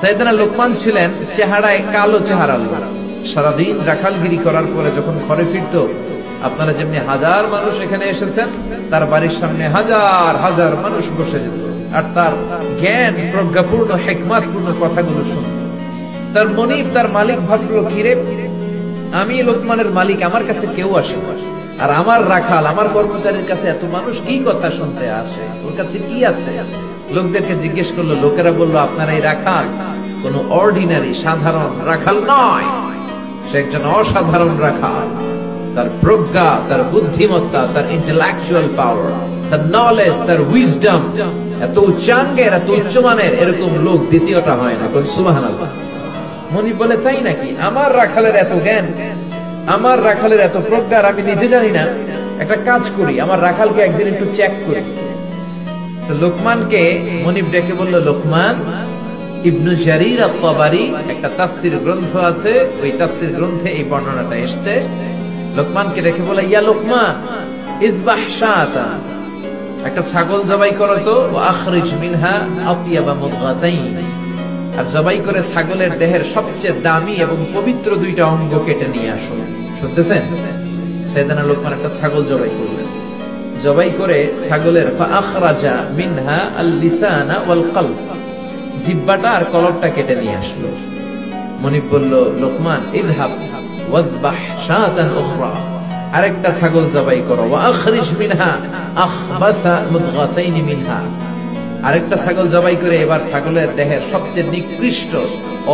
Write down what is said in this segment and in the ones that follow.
সাইয়েদনা লোকমান ছিলেন চেহারায় কালো চেহারা লোক। সারাদিন রাখালগিরি করার পরে যখন ঘরে ফিরতো, আপনারা যেমনি হাজার মানুষ এখানে এসেছেন, তার বাড়ির সামনে হাজার হাজার মানুষ বসে যেত আর তার জ্ঞান প্রজ্ঞাপূর্ণ হিকমতপূর্ণ কথাগুলো শুনত। তার মনিব, তার মালিক ভাবলো, কিরে আমি লোকমানের মালিক, আমার কাছে কেউ আসে না, আর আমার রাখাল, আমার কর্মচারীর কাছে এত মানুষ কি কথা শুনতে আসে, ওর কাছে কি আছে? লোকদেরকে জিজ্ঞেস করলো, লোকেরা বললো, আপনার এই রাখাল কোন অর্ডিনারি সাধারণ রাখাল নয়, সে একজন অসাধারণ রাখাল। তার প্রজ্ঞা, তার বুদ্ধিমত্তা, তার ইন্টেলেকচুয়াল পাওয়ার, তার নলেজ, তার উইজডম এত উচ্চাঙ্গের, এত উচ্চমানের, এরকম লোক দ্বিতীয়টা হয় না। সুবহানাল্লাহ। মনিব বলে, তাই নাকি? আমার রাখালের এত জ্ঞান, আমার রাখালের এত প্রজ্ঞার আমি নিজে জানি না। একটা কাজ করি, আমার রাখালকে একদিন একটু চেক করি। তো লোকমানকে মনিব ডেকে বলল, লোকমান, ইবনু জারির আত-তাবারি একটা তাফসীর গ্রন্থ আছে, ওই তাফসীর গ্রন্থে এই বর্ণনাটা এসেছে। লোকমানকে ডেকে বলে, ইয়া লোকমান, ইযবাহ শাতান, একটা ছাগল জবাই করো তো, ওয়া আখরিজ মিনহা আতিয়াবা মুদগাতাইন, আর জবাই করে ছাগলের দেহের সবচেয়ে দামি এবং পবিত্র দুইটা অঙ্গ কেটে নিয়ে আসো। শুনতেছেন? সাইয়েদনা লোকমান একটা ছাগল জবাই করলেন। জবাই করে ছাগলের ফাআখরাজা মিনহা আল-লিসানা ওয়াল কলব, জিহ্বাটা আর কলবটা কেটে নিয়ে আসলো। মনিব বলল, লোকমান, ইযহাব ওয়াজবাহ শাতান উখরা, আরেকটা ছাগল জবাই করো, ওয়া আখরিজ মিনহা আখবাসা মুদগাতাইন মিনহা, আরেকটা ছাগল জবাই করে এবার ছাগলের দেহের সবচেয়ে নিকৃষ্ট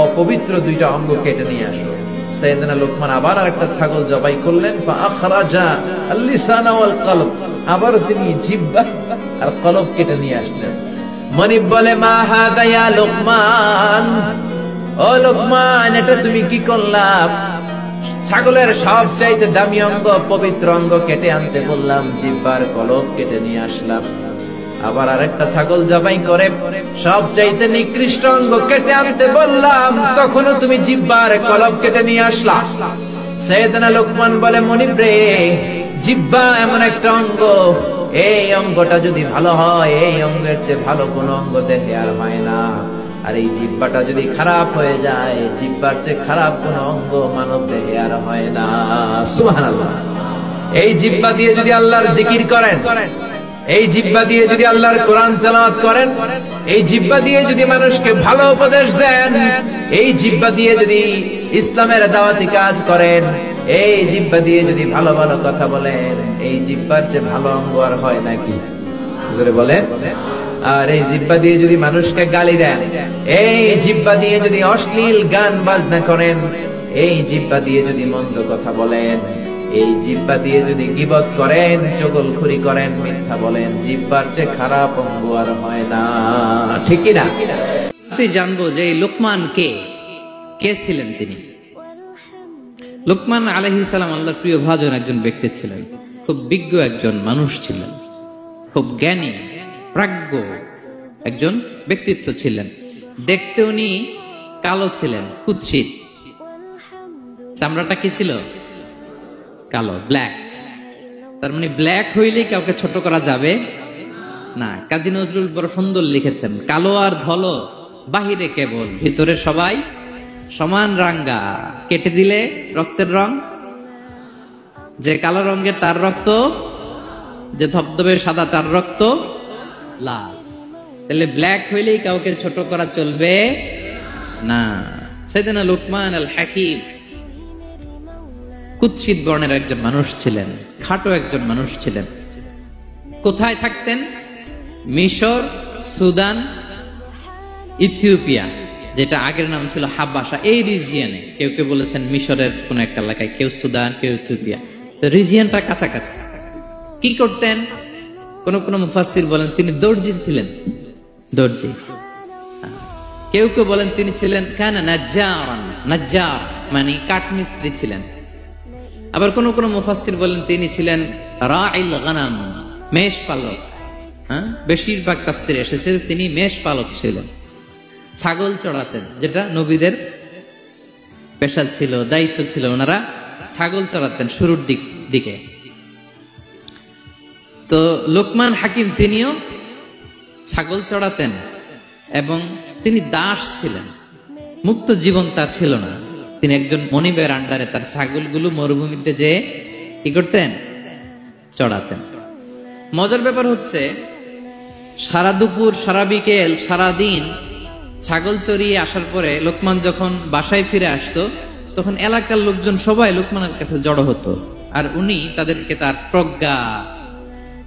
অপবিত্র দুইটা অঙ্গ কেটে নিয়ে আসো। সাইয়েদনা লোকমান আবার আরেকটা ছাগল জবাই করলেন, ফাআখরাজা আল-লিসানা ওয়াল কলব, আবার তিনি জিহ্বা আর কলব কেটে নিয়ে আসলেন। মনিব বলে, মা হাযা ইয়া লোকমান, ও লোকমান, এটা তুমি কি করলা? ছাগলের সবচাইতে দামি অঙ্গ, পবিত্র অঙ্গ কেটে আনতে বললাম, জিহ্বার কলব কেটে নিয়ে আসলাম। আবার আরেকটা ছাগল জবাই করে সবচাইতে নিকৃষ্ট অঙ্গ কেটে আনতে বললাম, তখনও তুমি জিহ্বার কলব কেটে নিয়ে আসলা। সাইয়েদনা লোকমান বলে, মনিব রে, জিহ্বা এমন একটা অঙ্গ, এই অঙ্গটা যদি ভালো হয়, এই অঙ্গের চেয়ে ভালো কোনো অঙ্গ দেহে আর হয় না। আর এই জিহ্বাটা যদি খারাপ হয়ে যায়, জিহ্বার চেয়ে খারাপ কোনো অঙ্গ মানব দেহে আর হয় না। সুবহানাল্লাহ। এই জিহ্বা দিয়ে যদি আল্লাহর জিকির করেন, এই জিহ্বা দিয়ে যদি আল্লাহর কোরআন তেলাওয়াত করেন, এই জিহ্বা দিয়ে যদি মানুষকে ভালো উপদেশ দেন, এই জিহ্বা দিয়ে যদি ইসলামের দাওয়াতি কাজ করেন, এই জিহ্বা দিয়ে যদি ভালো ভালো কথা বলেন, এই জিহ্বার চেয়ে ভালো অঙ্গ আর হয় নাকি? জোরে বলেন। আর এই জিহ্বা দিয়ে যদি মানুষকে গালি দেন, এই জিহ্বা দিয়ে যদি অশ্লীল গান বাজনা করেন, এই জিহ্বা দিয়ে যদি মন্দ কথা বলেন, এই জিহ্বা দিয়ে যদি গীবত করেন, চগলখুরি করেন, মিথ্যা বলেন, জিহ্বার চেয়ে খারাপ অঙ্গ আর হয় না। ঠিক কি না? জানবো যে এই লোকমান কে ছিলেন তিনি। লোকমান আলাইহিস সালাম আল্লাহর প্রিয় ভাজন একজন ব্যক্তি ছিলেন, খুব বিজ্ঞ একজন মানুষ ছিলেন, খুব জ্ঞানী প্রাজ্ঞ একজন ব্যক্তিত্ব ছিলেন। দেখতে উনি কালো ছিলেন, কুৎসিত, চামড়াটা কি ছিল? কালো, ব্ল্যাক। তার মানে ব্ল্যাক হইলেই কাউকে ছোট করা যাবে না। কাজী নজরুল বড় সুন্দর লিখেছেন, কালো আর ধলো বাহিরে কেবল, ভিতরে সবাই সমান রাঙ্গা, কেটে দিলে রক্তের রং, যে কালো রঙের তার রক্ত, যে ধবধবে সাদা তার রক্ত লাল। তাহলে ব্ল্যাক হইলেই কাউকে ছোট করা চলবে না। সাইয়েদনা লোকমান আল হাকিম কুৎসিত বর্ণের একজন মানুষ ছিলেন, খাটো একজন মানুষ ছিলেন। কোথায় থাকতেন? মিশর, সুদান, ইথিওপিয়া, যেটা আগের নাম ছিল হাবাসা, এই রিজিয়নে। কেউ কেউ বলেছেন মিশরের কোন একটা এলাকায়, কেউ সুদান, কেউ ইথিওপিয়া। তো রিজিয়নটা কাছাকাছি। কি করতেন? কোন কোন মুফাসসির বলেন তিনি দর্জি ছিলেন, দর্জি। কেউ কেউ বলেন তিনি ছিলেন কানা নাজ্জারান, নাজ্জার মানে কাঠমিস্ত্রি ছিলেন। আবার কোন কোন মুফাসসির বলেন তিনি ছিলেন রাইল গানাম, মেষ পালক। বেশিরভাগ তাফসিরে এসেছে তিনি মেষ পালক ছিলেন, ছাগল চড়াতেন, যেটা নবীদের পেশা ছিল, দায়িত্ব ছিল। ওনারা ছাগল চড়াতেন শুরুর দিকে। তো লোকমান হাকিম তিনিও ছাগল চড়াতেন এবং তিনি দাস ছিলেন। মুক্ত জীবন তার ছিল না। তিনি একজন মনিবের আন্ডারে তার ছাগলগুলো মরুভূমিতে যে কি করতেন, চড়াতেন। মজার ব্যাপার হচ্ছে, সারা দুপুর, সারা বিকেল, সারা দিন ছাগল চড়িয়ে আসার পরে লোকমান যখন বাসায় ফিরে আসতো, তখন এলাকার লোকজন সবাই লোকমানের কাছে জড়ো হতো, আর উনি তাদেরকে তার প্রজ্ঞা,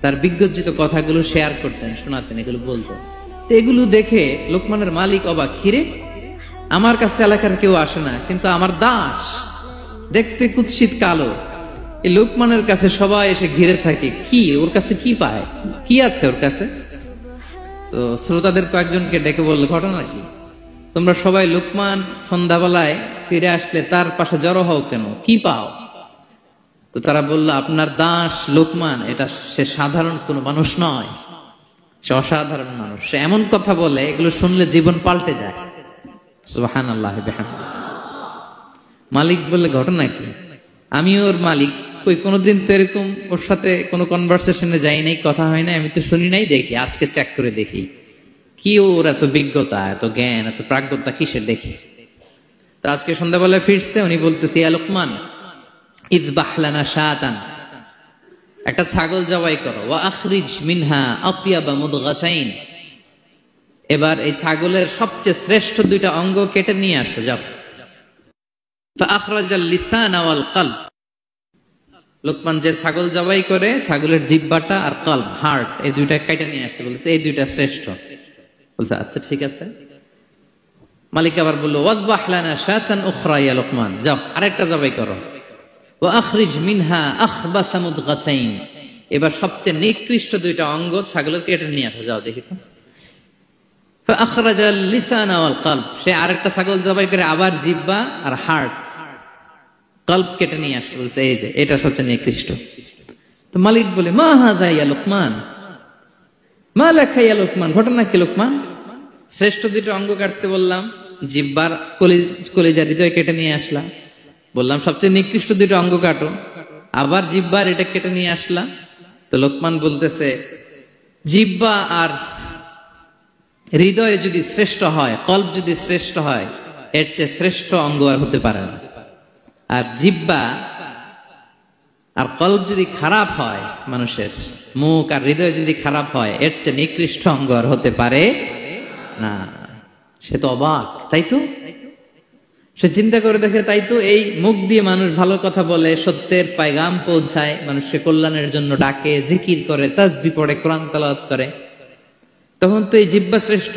তার বিজ্ঞোচিত কথাগুলো শেয়ার করতেন, শোনাতেন, এগুলো বলতেন। তো এগুলো দেখে লোকমানের মালিক অবাক, কিরে আমার কাছে এলাকার কেউ আসে না, কিন্তু আমার দাস দেখতে কুৎসিত কালো, এই লোকমানের কাছে সবাই এসে ঘিরে থাকে, কি ওর কাছে কি পায়, কি আছে ওর কাছে? তো শ্রোতাদের কয়েকজনকে ডেকে বললো, ঘটনা কি? তোমরা সবাই লোকমান সন্ধ্যাবেলায় ফিরে আসলে তার পাশে জড়ো হও কেন, কি পাও? তো তারা বলল, আপনার দাস লোকমান, এটা সে সাধারণ কোনো মানুষ নয়, সে অসাধারণ মানুষ। সে এমন কথা বলে, এগুলো শুনলে জীবন পাল্টে যায়। সুবহানাল্লাহ বিহামদিহি। মালিক বললে, ঘটনা কি? আমি ওর মালিক, কই কোনোদিন তো এরকম ওর সাথে কোনো কনভারসেশনে যাই নাই, কথা হয় না, আমি তো শুনি নাই, দেখি আজকে চেক করে দেখি কি ওর এত বিজ্ঞতা, এত জ্ঞান, এত প্রাজ্ঞতা কিসের দেখি। তো আজকে সন্ধ্যাবেলায় ফিরছে, উনি বলতেছে, ইয়া লোকমান ইযবাহ লানা শাতান, একটা ছাগল জবাই করো, ওয়া আখরিজ মিনহা আতিয়াবা মুদগাতাইন, এবার এই ছাগলের সবচেয়ে শ্রেষ্ঠ দুইটা অঙ্গ কেটে নিয়ে আসো, যাও। ফাআখরাজাল লিসান ওয়াল কলব, লোকমান যে ছাগল জবাই করে, ছাগলের জিহ্বাটা আর কলব, হার্ট, এই দুইটা কেটে নিয়ে আসছে, বলছে এই দুইটা শ্রেষ্ঠ। বলছে আচ্ছা ঠিক আছে। মালিক আবার বললো, ওয়াজবাহ লানা শাতান উখরা ইয়া লোকমান, যাও আরেকটা জবাই করো, ওয়া আখরিজ মিনহা আখবাসা মুদগাতাইন, এবার সবচেয়ে নিকৃষ্ট দুইটা অঙ্গ ছাগলের কেটে নিয়ে আসো, যাও দেখি তো। ফাআখরাজাল লিসান ওয়াল কলব, সে আরেকটা ছাগল জবাই করে আবার জিহ্বা আর হার্ট, কলব কেটে নিয়ে আসছে, বলছে এই যে এটা সবচেয়ে নিকৃষ্ট। তো মালিক বলে, মা হাযা ইয়া লোকমান, মা লাকা ইয়া লোকমান, ঘটনা কি লোকমান? শ্রেষ্ঠ দুটো অঙ্গ কাটতে বললাম, জিহ্বার কলিজা হৃদয় কেটে নিয়ে আসলাম, বললাম সবচেয়ে নিকৃষ্ট দুটো অঙ্গ কাটো, আবার জিহ্বার এটা কেটে নিয়ে আসলাম। তো লোকমান বলতেছে, জিহ্বা আর হৃদয় যদি শ্রেষ্ঠ হয়, কলব যদি শ্রেষ্ঠ হয়, এর চেয়ে শ্রেষ্ঠ অঙ্গ আর হতে পারে না। আর জিহ্বা আর কলব যদি খারাপ হয়, মানুষের মুখ আর হৃদয় যদি খারাপ হয়, এর চেয়ে নিকৃষ্ট অঙ্গ আর হতে পারে না। সে তো অবাক, তাই তো? সে চিন্তা করে দেখে, তাই তো, এই মুখ দিয়ে মানুষ ভালো কথা বলে, সত্যের পায়গাম পৌঁছায়, মানুষের কল্যাণের জন্য ডাকে, জিকির করে, তাসবিহ পড়ে, কোরআন তেলাওয়াত করে, তখন তো এই জিহ্বা শ্রেষ্ঠ।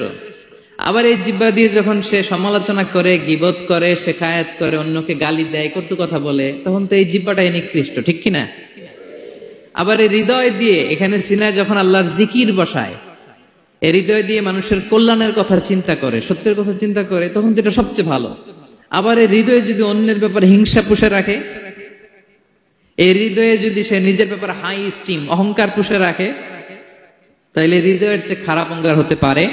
আবার এই জিহ্বা দিয়ে যখন সে সমালোচনা করে, গীবত করে, শেখায়াত করে, অন্যকে গালি দেয়, কটু কথা বলে, তখন তো এই জিহ্বাটাই নিকৃষ্ট, ঠিক কিনা? আবার এই হৃদয় দিয়ে, এখানে সিনায় যখন আল্লাহর জিকির বসায়, এই হৃদয় দিয়ে মানুষের কল্যাণের কথা চিন্তা করে, সত্যের কথা চিন্তা করে, তখন তো এটা সবচেয়ে ভালো। আবার এই হৃদয়ে যদি অন্যের ব্যাপারে হিংসা পুষে রাখে, এই হৃদয়ে যদি সে নিজের ব্যাপারে হাই স্টিম, অহংকার পুষে রাখে, তাইলে হৃদয়ের চেয়ে খারাপ অঙ্গার হতে পারে?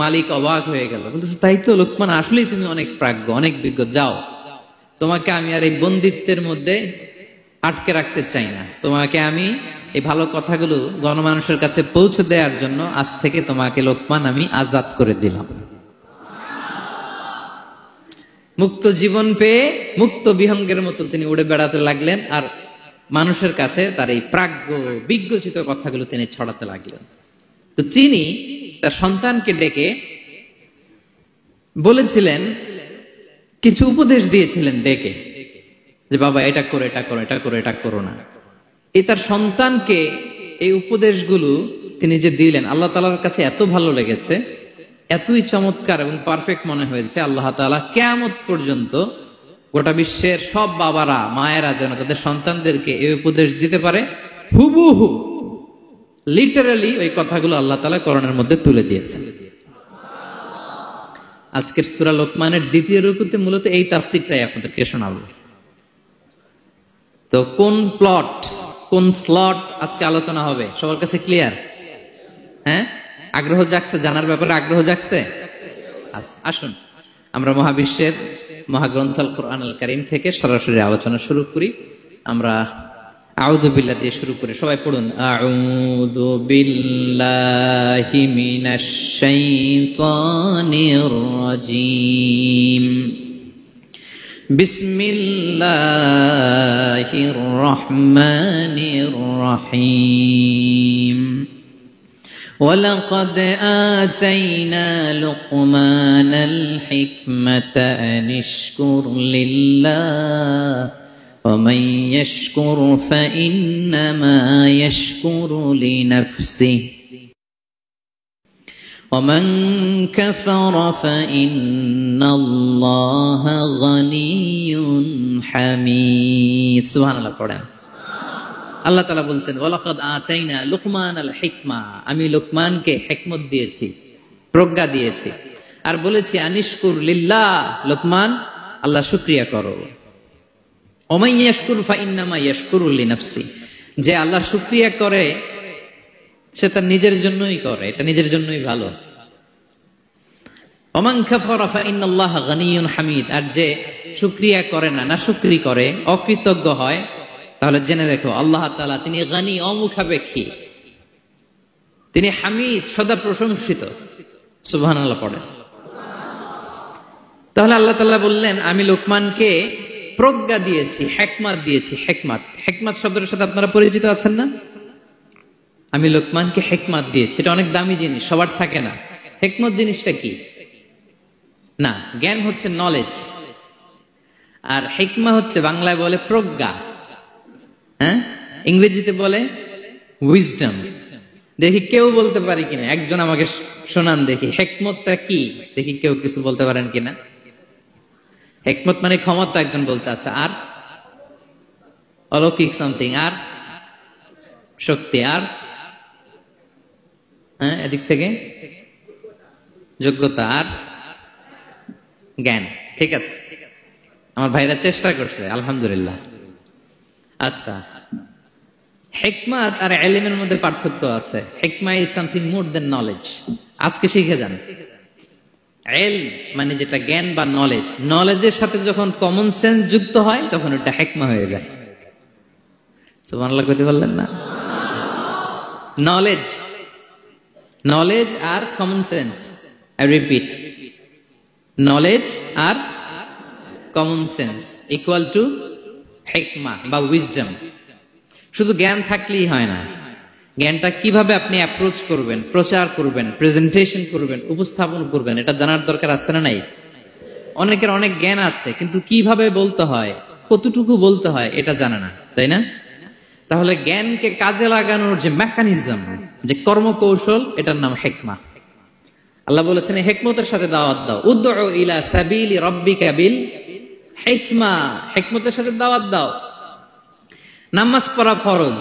মালিক অবাক হয়ে গেল, বলতেছে, তাই তো লোকমান, আসলেই তুমি অনেক প্রাজ্ঞ, অনেক বিজ্ঞ, যাও, তোমাকে আমি আর এই বন্দিত্বের মধ্যে আটকে রাখতে চাই না, তোমাকে আমি এই ভালো কথাগুলো গণমানুষের কাছে পৌঁছে দেওয়ার জন্য আজ থেকে তোমাকে লোকমান আমি আজাদ করে দিলাম। মুক্ত জীবন পেয়ে মুক্ত বিহঙ্গের মতো তিনি উড়ে বেড়াতে লাগলেন, আর মানুষের কাছে তার এই প্রাজ্ঞ বিজ্ঞচিত কথাগুলো তিনি ছড়াতে লাগলেন। তো তিনি তার সন্তানকে ডেকে বলেছিলেন, কিছু উপদেশ দিয়েছিলেন ডেকে, যে বাবা এটা করো, এটা করো, এটা করো, এটা করো না। এই তার সন্তানকে এই উপদেশগুলো তিনি যে দিলেন, আল্লাহ তাআলার কাছে এত ভালো লেগেছে, এতই চমৎকার এবং পারফেক্ট মনে হয়েছে, আল্লাহ তাআলা কিয়ামত পর্যন্ত গোটা বিশ্বের সব বাবারা, মায়েরা যেন তাদের সন্তানদেরকে এই উপদেশ দিতে পারে, হুবহু লিটারালি ওই কথাগুলো আল্লাহ তাআলা কোরআনের মধ্যে তুলে দিয়েছেন। আজকের সূরা লোকমানের দ্বিতীয় রুকুতে মূলত এই তাফসীরটাই আপনাদেরকে শোনাবো। তো কোন প্লট, কোন স্লট আজকে আলোচনা হবে, সবার কাছে ক্লিয়ার? হ্যাঁ, আগ্রহ জাগছে, জানার ব্যাপারে আগ্রহ জাগছে? আচ্ছা, আসুন আমরা মহাবিশ্বের মহাগ্রন্থ আল কোরআন আল কারীম থেকে সরাসরি আলোচনা শুরু করি। আমরা আউযু বিল্লাহ দিয়ে শুরু করে সবাই পড়ুন। আউযু বিল্লাহি মিনাশ শাইতানির রাজীম। বিসমিল্লাহির রহমানির রহিম। ولقد آتينا لقمان الحكمة أن اشكر لله ومن يشكر فإنما يشكر لنفسه ومن كفر فإن الله غني حميد سبحان الله পড়েন। আল্লাহ তাআলা বলছেন ওয়ালাকাদ আতাইনা লুকমানাল হিকমা, আমি লুকমানকে হিকমত দিয়েছি, প্রজ্ঞা দিয়েছি, আর বলেছি আনিশকুর লিল্লাহ, লুকমান আল্লাহ শুকরিয়া করো। ওমান ইয়াশকুর ফাইন্নামা ইয়াশকুরু লিনাফসি, যে আল্লাহ শুকরিয়া করে সে তার নিজের জন্যই করে, এটা নিজের জন্যই ভালো। ওমান কাফারা ফাইন্নাল্লাহা গানিয়্যুন হামিদ, আর যে শুকরিয়া করে না, নাশুকরি করে, অকৃতজ্ঞ হয়, তাহলে জেনে রেখো আল্লাহ তাআলা তিনি গানি, অমুখাপেক্ষী, তিনি হামিদ, সদা প্রশংসিত। সুবহানাল্লাহ পড়েন। তাহলে আল্লাহ তাআলা বললেন আমি লোকমানকে প্রজ্ঞা দিয়েছি, হিকমত দিয়েছি। হিকমত, হিকমত শব্দের সাথে আপনারা পরিচিত আছেন না? আমি লোকমানকে হিকমত দিয়েছি, এটা অনেক দামি জিনিস, সবার থাকে না। হিকমত জিনিসটা কি? না, জ্ঞান হচ্ছে নলেজ, আর হিকমা হচ্ছে বাংলায় বলে প্রজ্ঞা, হ্যাঁ, ইংরেজিতে বলে উইজডম। দেখি কেউ বলতে পারি কিনা, একজন আমাকে শোনান দেখি হিকমতটা কি, দেখি কেউ কিছু বলতে পারেন কিনা। হিকমত মানে ক্ষমতা, একজন বলছে। আচ্ছা, আর অলৌকিক সামথিং, আর শক্তি, আর হ্যাঁ এদিক থেকে যোগ্যতা, আর জ্ঞান। ঠিক আছে, আমার ভাইরা চেষ্টা করছে, আলহামদুলিল্লাহ। আচ্ছা, হিকমত আর ইলমের মধ্যে পার্থক্য আছে। হিকমা is something more than knowledge. আজকে শিখে যান। ইলম মানে যেটা জ্ঞান বা নলেজ, নলেজের সাথে যখন কমন সেন্স যুক্ত হয় তখন ওটা হিকমা হয়ে যায়। সুবহানাল্লাহ কইতে বললেন না? নলেজ, নলেজ আর common sense, I repeat, knowledge আর কমন সেন্স ইকুয়াল টু হিকমা বা উইজডম। শুধু জ্ঞান থাকলেই হয় না, জ্ঞানটা কিভাবে আপনি অ্যাপ্রোচ করবেন, প্রচার করবেন, প্রেজেন্টেশন করবেন, উপস্থাপন করবেন, এটা জানার দরকার আছে না নাই? অনেকের অনেক জ্ঞান আছে কিন্তু কিভাবে বলতে হয়, কতটুকু বলতে হয় এটা জানে না, তাই না? তাহলে জ্ঞানকে কাজে লাগানোর যে মেকানিজম, যে কর্মকৌশল, এটার নাম হিকমা। আল্লাহ বলেছেন হিকমতের সাথে দাওয়াত দাও, উদউ ইলা সাবিলি রাব্বিকা বিল হিকমা, হিকমতের সাথে দাওয়াত দাও। নামাজ পড়া ফরজ,